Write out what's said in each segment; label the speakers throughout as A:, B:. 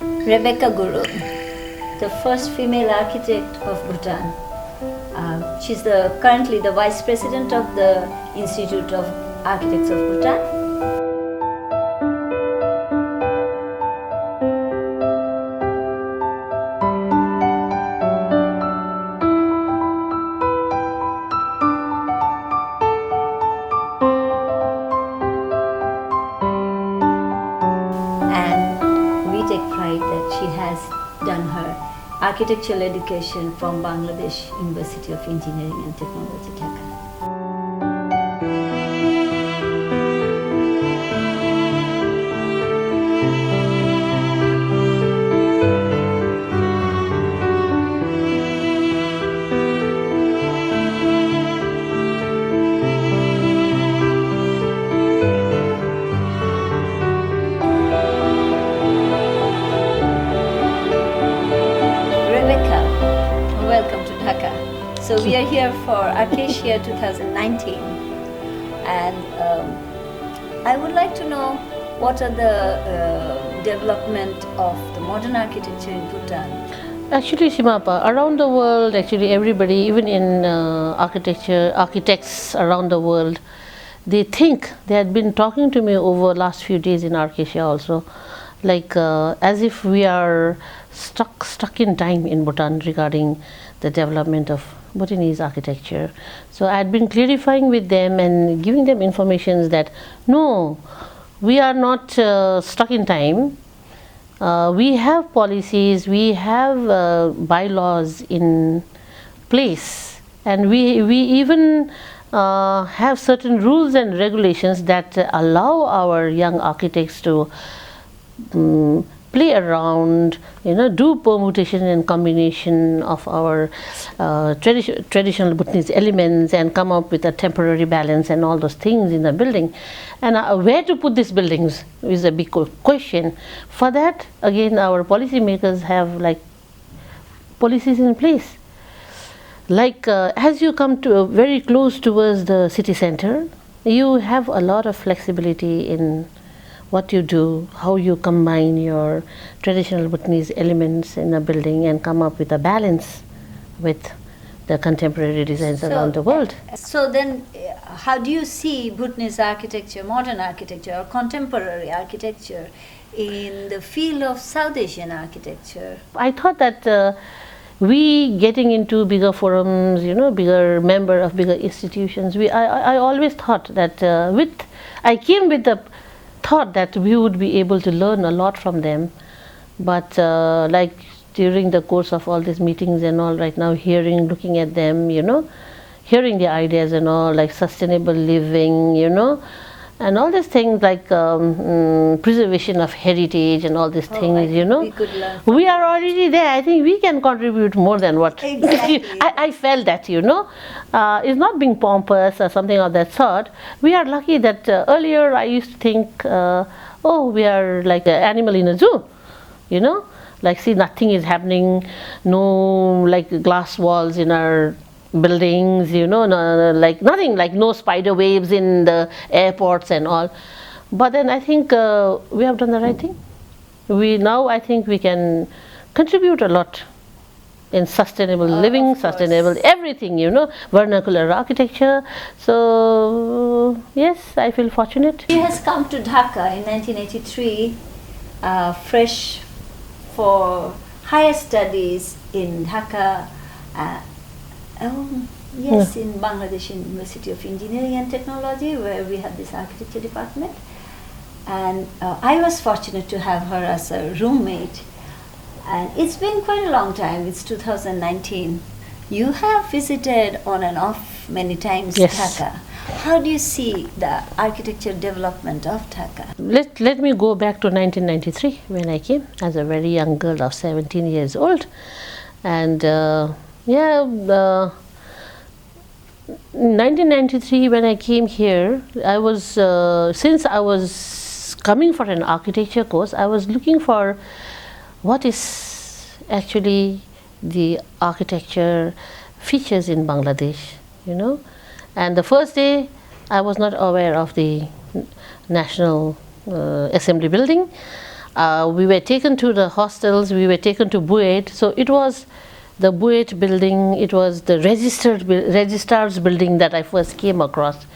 A: Rebecca Gurung, the first female architect of Bhutan. She's currently the Vice President of the Institute of Architects of Bhutan. And we take pride that she has done her architectural education from Bangladesh University of Engineering and Technology, Dhaka. Welcome to Dhaka. So we are here for Acacia 2019, and I would like to know what are the development of the modern architecture in Bhutan.
B: Actually, Simapa, around the world, actually everybody, even in architects around the world, they think, they had been talking to me over last few days in Acacia also, like as if we are stuck in time in Bhutan regarding the development of Bhutanese architecture. So I had been clarifying with them and giving them information that no, we are not stuck in time. We have policies, we have bylaws in place, and we even have certain rules and regulations that allow our young architects to play around, do permutation and combination of our traditional Bhutanese elements and come up with a temporary balance and all those things in the building. And where to put these buildings is a big question. For that, again, our policymakers have like policies in place. Like as you come to very close towards the city center, you have a lot of flexibility in what you do, how you combine your traditional Bhutanese elements in a building and come up with a balance with the contemporary designs around the world.
A: So then, how do you see Bhutanese architecture, modern architecture or contemporary architecture in the field of South Asian architecture?
B: I thought that we getting into bigger forums, bigger member of bigger institutions, I always thought that I came with the thought that we would be able to learn a lot from them, but like during the course of all these meetings and all, right now looking at them, hearing the ideas and all, like sustainable living, and all these things like preservation of heritage and all these things,
A: we could learn.
B: We are already there. I think we can contribute more than what
A: Exactly.
B: I felt that, it's not being pompous or something of that sort. We are lucky that earlier I used to think, we are like an animal in a zoo, like see nothing is happening, no like glass walls in our buildings, like nothing, like no spider webs in the airports and all. But then I think we have done the right thing. I think we can contribute a lot in sustainable living, sustainable everything, vernacular architecture. So yes, I feel fortunate.
A: She has come to Dhaka in 1983, fresh for higher studies in Dhaka. In Bangladesh University of Engineering and Technology, where we have this architecture department. And I was fortunate to have her as a roommate. And it's been quite a long time, it's 2019. You have visited on and off many times Dhaka. How do you see the architecture development of Dhaka?
B: Let me go back to 1993 when I came as a very young girl of 17 years old. And 1993 when I came here, I was since I was coming for an architecture course, I was looking for what is actually the architecture features in Bangladesh, And the first day I was not aware of the National Assembly building. We were taken to the hostels, we were taken to Buet. So it was the Buet building, it was the registrar's building that I first came across.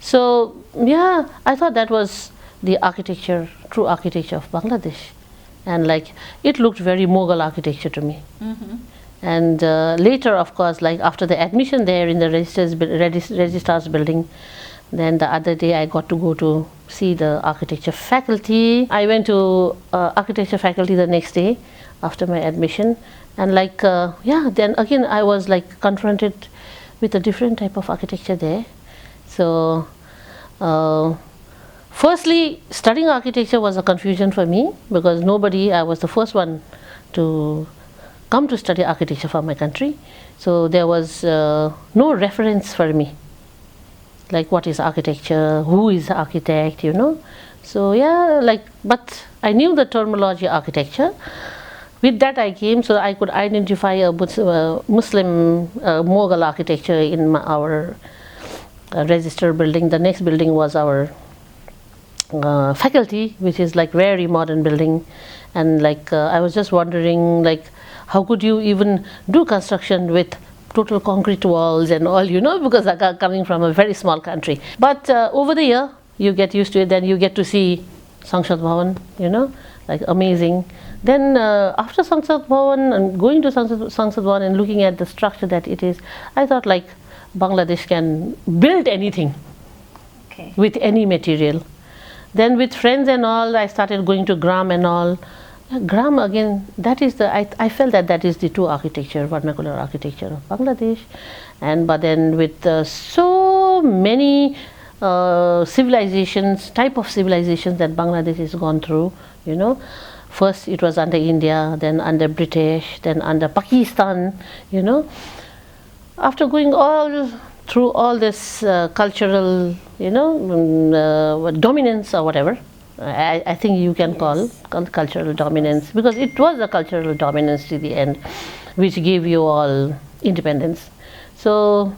B: So yeah, I thought that was the architecture, true architecture of Bangladesh. And like, it looked very Mughal architecture to me. And later, of course, like after the admission there in the registrar's building, then the other day I got to go to see the architecture faculty. I went to architecture faculty the next day after my admission, and like yeah, then again I was like confronted with a different type of architecture there. So firstly, studying architecture was a confusion for me, because I was the first one to come to study architecture for my country. So there was no reference for me, like what is architecture, who is the architect, you know. So yeah, like, but I knew the terminology architecture. With that I came, so I could identify a Muslim Mughal architecture in our register building. The next building was our faculty, which is like very modern building. And like I was just wondering, like, how could you even do construction with total concrete walls and all, you know, because I coming from a very small country. But over the year you get used to it, then you get to see Sangsad Bhavan, you know, like amazing. Then after Sangsad Bhavan and going to Sangsad Bhavan and looking at the structure that it is, I thought like Bangladesh can build anything with any material. Then with friends and all, I started going to Gram and all. Gram again, that is the, I felt that is the true architecture, vernacular architecture of Bangladesh. And but then with so many civilizations, type of civilizations that Bangladesh has gone through, you know. First it was under India, then under British, then under Pakistan, you know. After going all through all this cultural, you know, dominance or whatever, I think you can call cultural dominance, because it was a cultural dominance to the end, which gave you all independence. So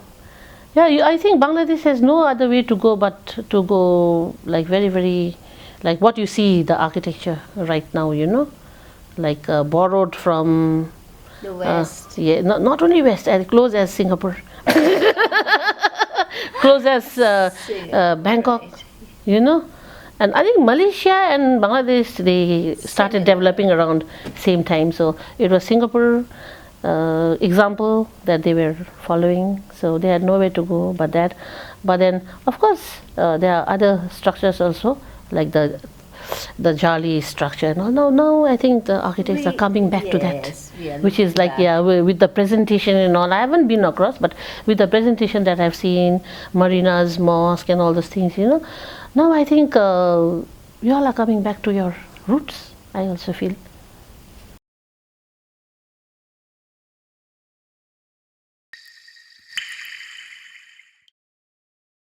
B: yeah, I think Bangladesh has no other way to go but to go like very, very, like what you see the architecture right now, you know, like borrowed from
A: the West.
B: Yeah, not only West, as close as Singapore, close as Bangkok, you know. And I think Malaysia and Bangladesh, they started developing around same time. So it was Singapore example that they were following. So they had nowhere to go but that. But then, of course, there are other structures also, like the Jali structure and all. Now I think the architects are coming back to that, which is like, yeah, with the presentation and all. I haven't been across, but with the presentation that I've seen, marinas, mosque and all those things, you know. Now I think you all are coming back to your roots, I also feel.